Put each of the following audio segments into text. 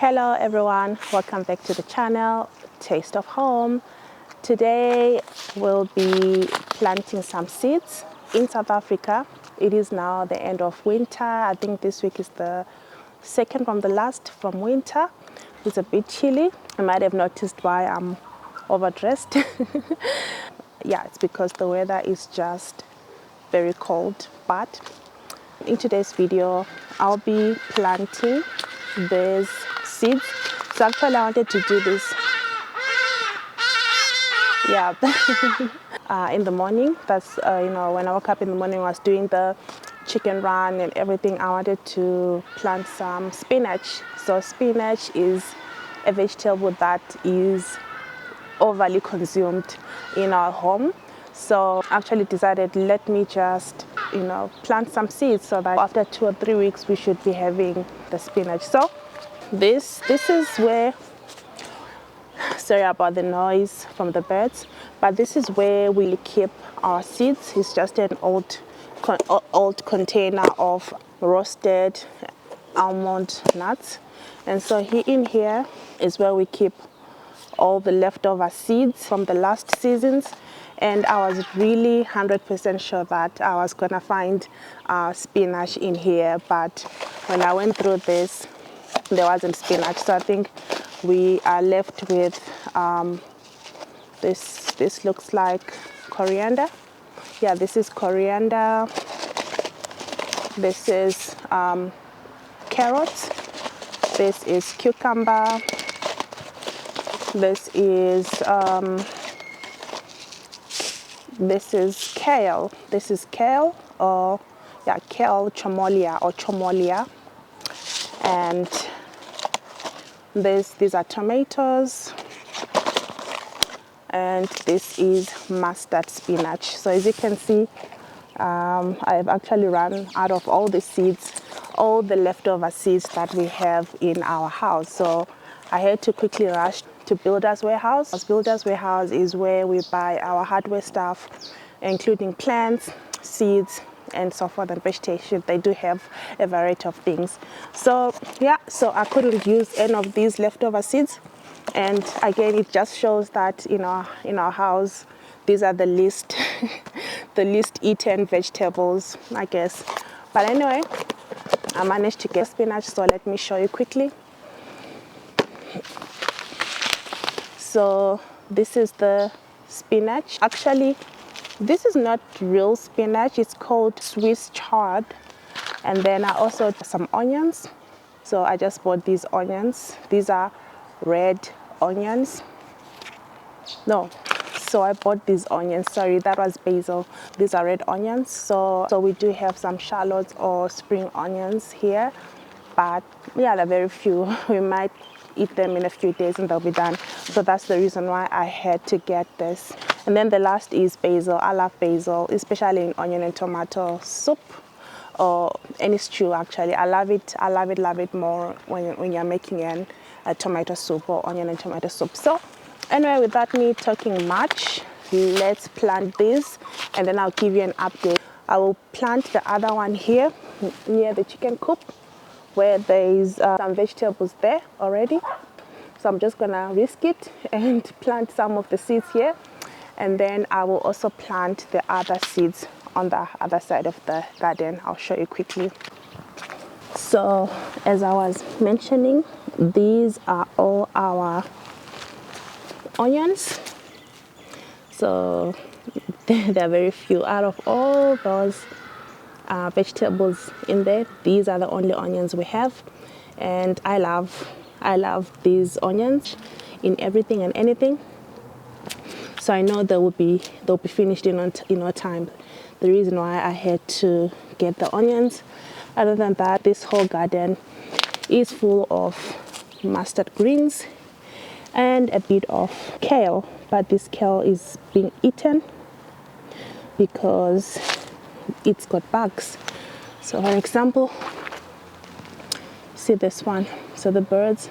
Hello everyone, welcome back to the channel Taste of Home. Today we'll be planting some seeds in South Africa. It is now the end of winter. I think this week is the second from the last from winter. It's a bit chilly. You might have noticed why I'm overdressed. Yeah, it's because the weather is just very cold. But in today's video I'll be planting these seeds. So actually I wanted to do this in the morning. That's when I woke up in the morning, I was doing the chicken run and everything. I wanted to plant some spinach. So spinach is a vegetable that is overly consumed in our home. So I actually decided, let me just plant some seeds so that after 2 or 3 weeks we should be having the spinach. So this is where, sorry about the noise from the birds, but this is where we keep our seeds. It's just an old container of roasted almond nuts, and so in here is where we keep all the leftover seeds from the last seasons. And I was really 100% sure that I was gonna find spinach in here, but when I went through this, there wasn't spinach. So I think we are left with this looks like coriander. Yeah, this is coriander. This is carrots. This is cucumber. This is kale. This is kale, or yeah, kale chomolia. And these are tomatoes, and this is mustard spinach. So as you can see, I've actually run out of all the seeds, all the leftover seeds that we have in our house. So I had to quickly rush to Builder's Warehouse. Builder's Warehouse is where we buy our hardware stuff, including plants, seeds, and so forth, and vegetation. They do have a variety of things. So yeah, so I couldn't use any of these leftover seeds. And again, it just shows that in our house, these are the least the least eaten vegetables, I guess. But anyway, I managed to get spinach, so let me show you quickly. So this is the spinach. Actually, this is not real spinach, it's called Swiss chard. And then I also have some onions. So I just bought these onions. These are red onions. No, so I bought these onions. Sorry, that was basil. These are red onions. So we do have some shallots or spring onions here. But yeah, they're very few. We might eat them in a few days and they'll be done. So that's the reason why I had to get this. And then the last is basil. I love basil, especially in onion and tomato soup or any stew. Actually, I love it more when you're making a tomato soup or onion and tomato soup. So anyway, without me talking much, let's plant this and then I'll give you an update. I will plant the other one here near the chicken coop, where there is some vegetables there already. So I'm just gonna risk it and plant some of the seeds here, and then I will also plant the other seeds on the other side of the garden. I'll show you quickly. So as I was mentioning, these are all our onions. So there are very few out of all those vegetables in there. These are the only onions we have, and I love these onions in everything and anything. So I know they'll be finished in no time. The reason why I had to get the onions. Other than that, this whole garden is full of mustard greens and a bit of kale, but this kale is being eaten because it's got bugs. So for example, see this one. So the birds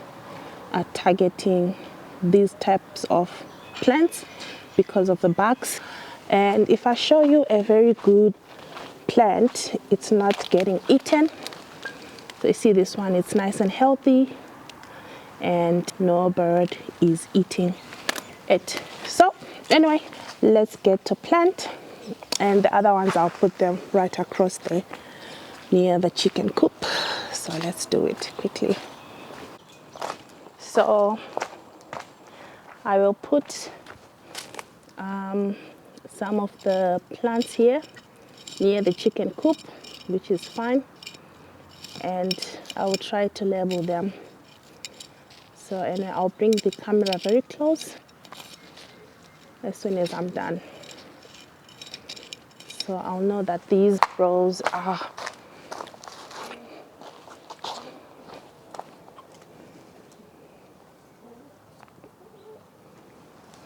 are targeting these types of plants because of the bugs. And if I show you a very good plant, it's not getting eaten. So you see this one, it's nice and healthy. and no bird is eating it. So anyway, let's get to plant, and the other ones I'll put them right across there near the chicken coop. So let's do it quickly. So I will put some of the plants here near the chicken coop, which is fine, and I will try to label them. So, and I'll bring the camera very close as soon as I'm done. So I'll know that these rows are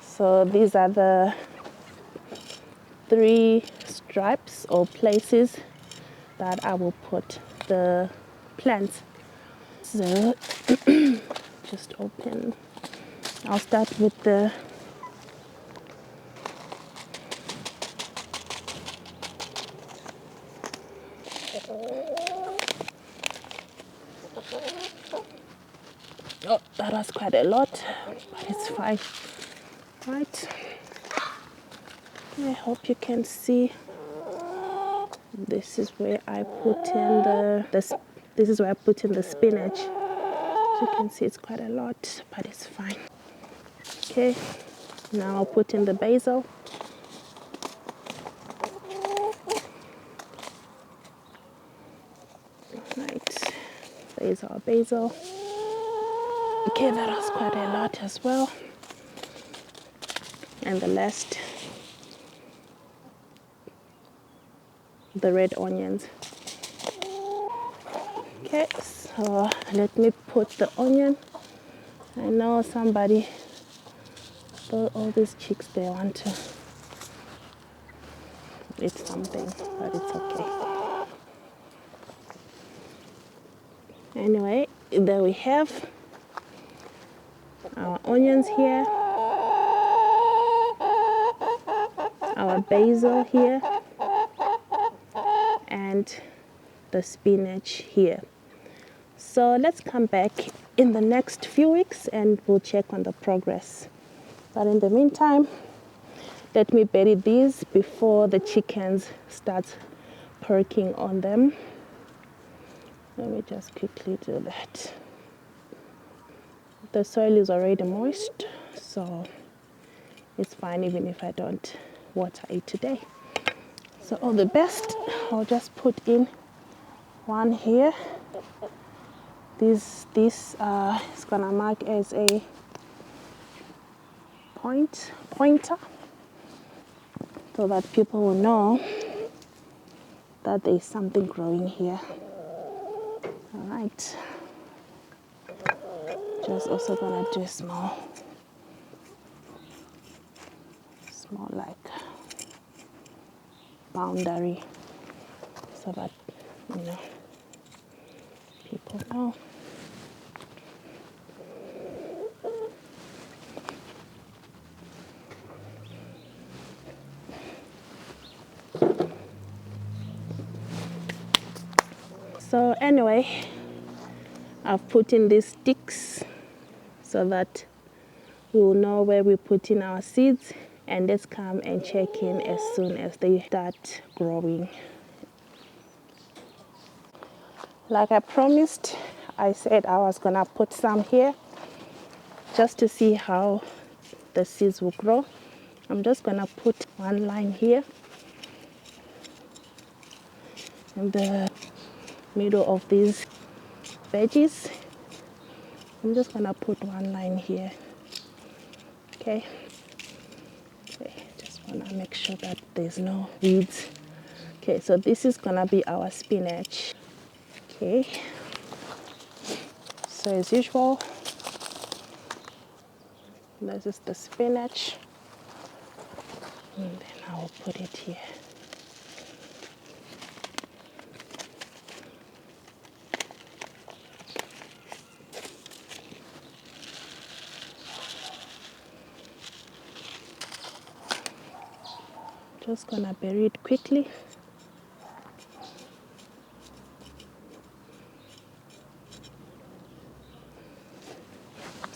so these are the 3 stripes or places that I will put the plants. So just open. I'll start with the oh, that was quite a lot, but it's fine. Right. I hope you can see. This is where I put in the spinach. As you can see, it's quite a lot, but it's fine. Okay, now I'll put in the basil. Right, basil. Okay, that was quite a lot as well. And the last, the red onions. Okay, so let me put the onion. I know somebody, all these chicks, they want to eat something, but it's okay. Anyway, there we have our onions here, our basil here, and the spinach here. So let's come back in the next few weeks and we'll check on the progress. But in the meantime, let me bury these before the chickens start perking on them. Let me just quickly do that. The soil is already moist, so it's fine even if I don't water it today. So all the best, I'll just put in one here. This is gonna mark as a pointer, so that people will know that there is something growing here. All right. Just also gonna do a small like boundary, so that people know. So anyway, I've put in these sticks so that we'll know where we put in our seeds, and let's come and check in as soon as they start growing. Like I promised, I said I was gonna put some here just to see how the seeds will grow. I'm just gonna put one line here in the middle of these veggies. I'm just gonna put one line here. Okay, just wanna make sure that there's no weeds. Okay, so this is gonna be our spinach. Okay, so as usual, this is the spinach, and then I will put it here. Just gonna bury it quickly.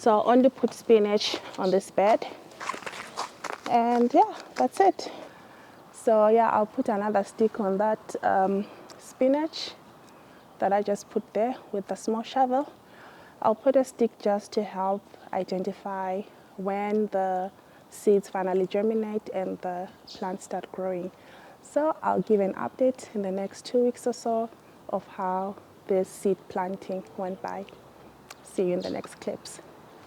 So I'll only put spinach on this bed. And yeah, that's it. So yeah, I'll put another stick on that spinach that I just put there with the small shovel. I'll put a stick just to help identify when the seeds finally germinate and the plants start growing. So I'll give an update in the next 2 weeks or so of how this seed planting went by. See you in the next clips.